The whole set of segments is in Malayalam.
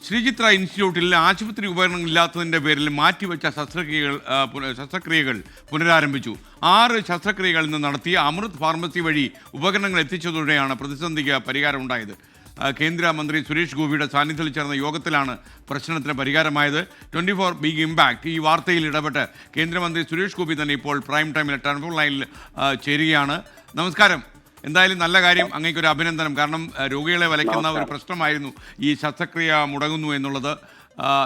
ശ്രീചിത്ര ഇൻസ്റ്റിറ്റ്യൂട്ടിൽ ആശുപത്രി ഉപകരണങ്ങൾ ഇല്ലാത്തതിൻ്റെ പേരിൽ മാറ്റിവെച്ച ശസ്ത്രക്രിയകൾ പുനരാരംഭിച്ചു. 6 ശസ്ത്രക്രിയകൾ ഇന്ന് നടത്തിയ അമൃത് ഫാർമസി വഴി ഉപകരണങ്ങൾ എത്തിച്ചതോടെയാണ് പ്രതിസന്ധിക്ക് പരിഹാരമുണ്ടായത്. കേന്ദ്രമന്ത്രി സുരേഷ് ഗോപിയുടെ സാന്നിധ്യത്തിൽ ചേർന്ന യോഗത്തിലാണ് പ്രശ്നത്തിന് പരിഹാരമായത്. 24 ബിഗ് ഇമ്പാക്ട് ഈ വാർത്തയിൽ ഇടപെട്ട് കേന്ദ്രമന്ത്രി സുരേഷ് ഗോപി തന്നെ ഇപ്പോൾ പ്രൈം ടൈമിൽ ടെലിഫോൺ ലൈനിൽ ചേരുകയാണ്. നമസ്കാരം. എന്തായാലും നല്ല കാര്യം, അങ്ങേക്കൊരു അഭിനന്ദനം. കാരണം രോഗികളെ വലയ്ക്കുന്ന ഒരു പ്രശ്നമായിരുന്നു ഈ ശസ്ത്രക്രിയ മുടങ്ങുന്നു എന്നുള്ളത്.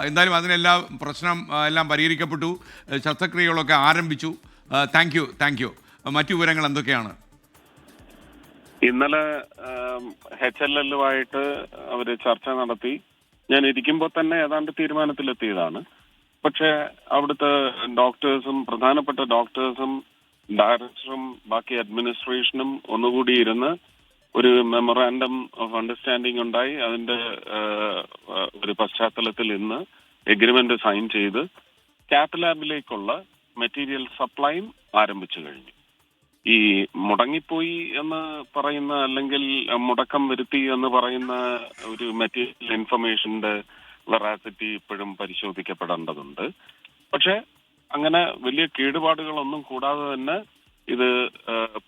എന്തായാലും അതിനെല്ലാം പ്രശ്നം എല്ലാം പരിഹരിക്കപ്പെട്ടു, ശസ്ത്രക്രിയകളൊക്കെ ആരംഭിച്ചു. Thank you. മറ്റു വിവരങ്ങൾ എന്തൊക്കെയാണ്? ഇന്നലെ HLL-ുമായിട്ട് അവര് ചർച്ച നടത്തി. ഞാൻ ഇരിക്കുമ്പോൾ തന്നെ ഏതാണ്ട് തീരുമാനത്തിലെത്തിയതാണ്. പക്ഷെ അവിടുത്തെ ഡോക്ടേഴ്സും പ്രധാനപ്പെട്ട ഡോക്ടേഴ്സും ഡയറക്ടറും ബാക്കി അഡ്മിനിസ്ട്രേഷനും ഒന്നുകൂടി ഇരുന്ന് ഒരു മെമ്മറാൻഡം ഓഫ് അണ്ടർസ്റ്റാൻഡിംഗ് ഉണ്ടായി. അതിന്റെ ഒരു പശ്ചാത്തലത്തിൽ ഇന്ന് എഗ്രിമെന്റ് സൈൻ ചെയ്ത് കാത്ത് ലാബിലേക്കുള്ള മെറ്റീരിയൽ സപ്ലൈയും ആരംഭിച്ചു കഴിഞ്ഞു. ഈ മുടങ്ങിപ്പോയി എന്ന് പറയുന്ന അല്ലെങ്കിൽ മുടക്കം വരുത്തി എന്ന് പറയുന്ന ഒരു മെറ്റീരിയൽ ഇൻഫർമേഷന്റെ വെറാസിറ്റി ഇപ്പോഴും പരിശോധിക്കപ്പെടേണ്ടതുണ്ട്. പക്ഷെ അങ്ങനെ വലിയ കേടുപാടുകളൊന്നും കൂടാതെ തന്നെ ഇത്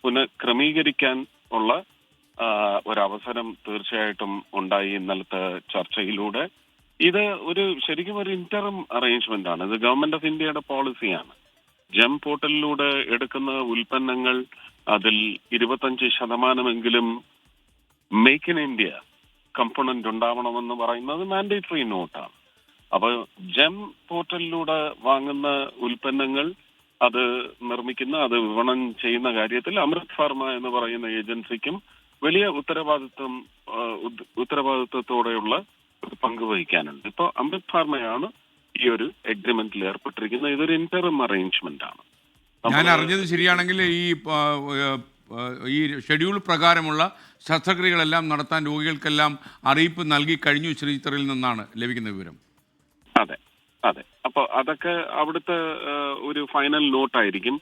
പുനഃക്രമീകരിക്കാൻ ഉള്ള ഒരവസരം തീർച്ചയായിട്ടും ഉണ്ടായി ഇന്നലത്തെ ചർച്ചയിലൂടെ. ഇത് ശരിക്കും ഒരു ഇന്ററിം അറേഞ്ച്മെന്റ് ആണ്. ഇത് ഗവൺമെന്റ് ഓഫ് ഇന്ത്യയുടെ പോളിസിയാണ്. ജെം പോർട്ടലിലൂടെ എടുക്കുന്ന ഉൽപ്പന്നങ്ങൾ അതിൽ 25% മേക്ക് ഇൻ ഇന്ത്യ കമ്പോണന്റ് ഉണ്ടാവണമെന്ന് പറയുന്നത് മാൻഡേറ്ററി നോട്ടാണ്. അപ്പൊ ജെം പോർട്ടലിലൂടെ വാങ്ങുന്ന ഉൽപ്പന്നങ്ങൾ അത് നിർമ്മിക്കുന്ന അത് വിപണനം ചെയ്യുന്ന കാര്യത്തിൽ അമൃത് ഫാർമ എന്ന് പറയുന്ന ഏജൻസിക്കും വലിയ ഉത്തരവാദിത്വത്തോടെയുള്ള പങ്ക് വഹിക്കാനുണ്ട്. ഇപ്പൊ അമൃത് ഫാർമയാണ് ഈ ഒരു എഗ്രിമെന്റിൽ ഏർപ്പെട്ടിരിക്കുന്നത്. ഇതൊരു ഇന്ററിം അറേഞ്ച്മെന്റ് ആണ്. ഞാൻ അറിഞ്ഞത് ശരിയാണെങ്കിൽ ഈ ഷെഡ്യൂൾ പ്രകാരമുള്ള ശസ്ത്രക്രിയകളെല്ലാം നടത്താൻ രോഗികൾക്കെല്ലാം അറിയിപ്പ് നൽകി കഴിഞ്ഞു ശ്രീചിത്രയിൽ നിന്നാണ് ലഭിക്കുന്ന വിവരം. അതെ. അപ്പൊ അതൊക്കെ അവിടുത്തെ ഒരു ഫൈനൽ നോട്ടായിരിക്കും.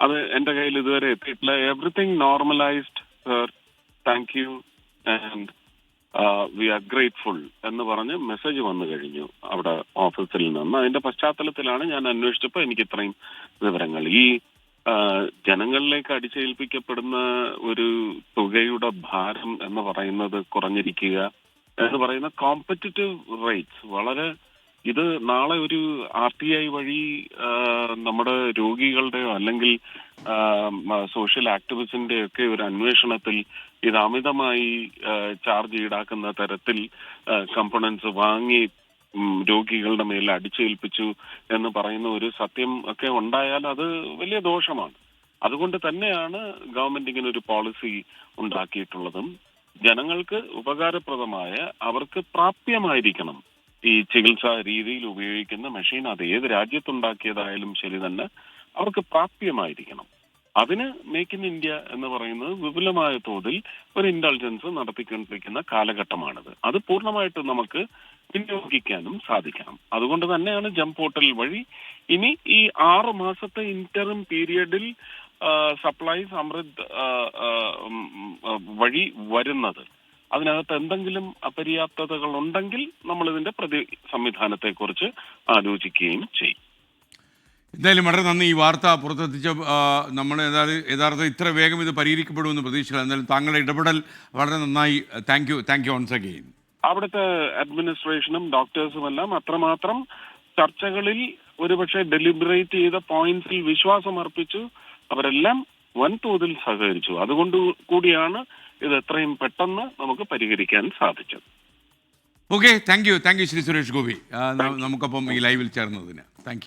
അത് എന്റെ കയ്യിൽ ഇതുവരെ എത്തിയിട്ടില്ല. Everything normalised sir, thank you and we R grateful എന്ന് പറഞ്ഞ് മെസ്സേജ് വന്നു കഴിഞ്ഞു അവിടെ ഓഫീസിൽ നിന്ന്. അതിന്റെ പശ്ചാത്തലത്തിലാണ് ഞാൻ അന്വേഷിച്ചപ്പോൾ എനിക്ക് ഇത്രയും വിവരങ്ങൾ. ഈ ജനങ്ങളിലേക്ക് അടിച്ചേൽപ്പിക്കപ്പെടുന്ന ഒരു തുകയുടെ ഭാരം എന്ന് പറയുന്നത് കുറഞ്ഞിരിക്കുക എന്ന് പറയുന്ന കോമ്പറ്റിറ്റീവ് റേറ്റ്സ് വളരെ ഇത് നാളെ ഒരു RTI വഴി നമ്മുടെ രോഗികളുടെയോ അല്ലെങ്കിൽ സോഷ്യൽ ആക്ടിവിസ്റ്റിന്റെ ഒക്കെ ഒരു അന്വേഷണത്തിൽ ഇത് അമിതമായി ചാർജ് ഈടാക്കുന്ന തരത്തിൽ കമ്പോണൻസ് വാങ്ങി രോഗികളുടെ മേൽ അടിച്ചേൽപ്പിച്ചു എന്ന് പറയുന്ന ഒരു സത്യം ഒക്കെ ഉണ്ടായാൽ അത് വലിയ ദോഷമാണ്. അതുകൊണ്ട് തന്നെയാണ് ഗവൺമെന്റ് ഇങ്ങനെ ഒരു പോളിസി ഉണ്ടാക്കിയിട്ടുള്ളതും. ജനങ്ങൾക്ക് ഉപകാരപ്രദമായ അവർക്ക് പ്രാപ്യമായിരിക്കണം ഈ ചികിത്സാ രീതിയിൽ ഉപയോഗിക്കുന്ന മെഷീൻ. അത് ഏത് രാജ്യത്തുണ്ടാക്കിയതായാലും ശരി തന്നെ അവർക്ക് പ്രാപ്യമായിരിക്കണം. അതിന് മേക്ക് ഇൻ ഇന്ത്യ എന്ന് പറയുന്നത് വിപുലമായ തോതിൽ ഒരു ഇന്റലിജൻസ് നടത്തിക്കൊണ്ടിരിക്കുന്ന കാലഘട്ടമാണിത്. അത് പൂർണ്ണമായിട്ട് നമുക്ക് വിനിയോഗിക്കാനും സാധിക്കണം. അതുകൊണ്ട് തന്നെയാണ് ജെം പോർട്ടൽ വഴി ഇനി ഈ 6 മാസത്തെ ഇന്ററിം പീരിയഡിൽ സപ്ലൈസ് അമൃത് വഴി വരുന്നത്. അതിനകത്ത് എന്തെങ്കിലും അപര്യാപ്തതകൾ ഉണ്ടെങ്കിൽ നമ്മൾ ഇതിന്റെ സംവിധാനത്തെക്കുറിച്ച് ആലോചിക്കുകയും ചെയ്യും. എന്തായാലും വളരെ നന്ദി. ഈ വാർത്ത പുറത്തെത്തിച്ച നമ്മൾ യഥാർത്ഥം ഇത്ര വേഗം ഇത് പരിഹരിക്കപ്പെടുമെന്ന് പ്രതീക്ഷിച്ചില്ല. എന്തായാലും താങ്കളുടെ ഇടപെടൽ വളരെ നന്നായി. Thank you once again. അവിടുത്തെ അഡ്മിനിസ്ട്രേഷനും ഡോക്ടേഴ്സും എല്ലാം അത്രമാത്രം ചർച്ചകളിൽ ഒരുപക്ഷെ ഡെലിബറേറ്റ് ചെയ്ത പോയിന്റ്സിൽ വിശ്വാസം അർപ്പിച്ചു. അവരെല്ലാം വൻതോതിൽ സഹകരിച്ചു. അതുകൊണ്ട് കൂടിയാണ് ഇത് എത്രയും പെട്ടെന്ന് നമുക്ക് പരിഹരിക്കാൻ സാധിച്ചത്. Okay, thank you Shri Suresh Gopi നമുക്കൊപ്പം ഈ ലൈവിൽ ചേർന്നതിന്. Thank you.